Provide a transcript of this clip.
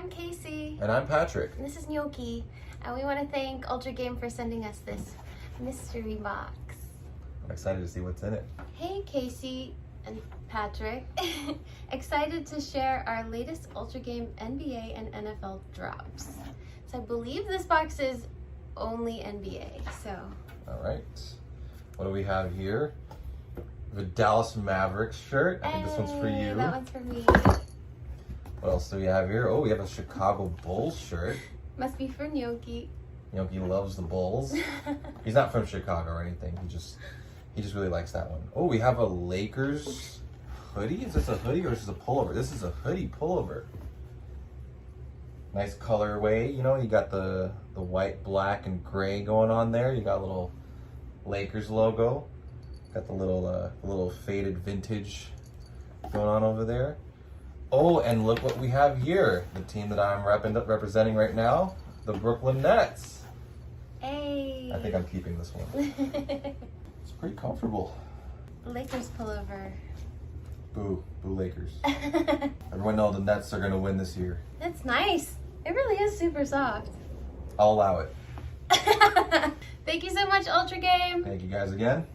I'm Casey. And I'm Patrick. And this is Gnocchi. And we want to thank Ultra Game for sending us this mystery box. I'm excited to see what's in it. Hey Casey and Patrick. Excited to share our latest Ultra Game NBA and NFL drops. So I believe this box is only NBA, so. All right. What do we have here? The Dallas Mavericks shirt. I think this one's for you. That one's for me. What else do we have here? Oh, we have a Chicago Bulls shirt. Must be for Gnocchi. Gnocchi loves the Bulls. He's not from Chicago or anything. He just really likes that one. Oh, we have a Lakers hoodie. Is this a hoodie or is this a pullover? This is a hoodie pullover. Nice colorway. You know, you got the white, black, and gray going on there. You got a little Lakers logo. Got the little faded vintage going on over there. Oh, and look what we have here. The team that I'm representing right now, the Brooklyn Nets. Hey. I think I'm keeping this one. It's pretty comfortable. Lakers pullover. Boo. Boo Lakers. Everyone knows the Nets are going to win this year. That's nice. It really is super soft. I'll allow it. Thank you so much, Ultra Game. Thank you guys again.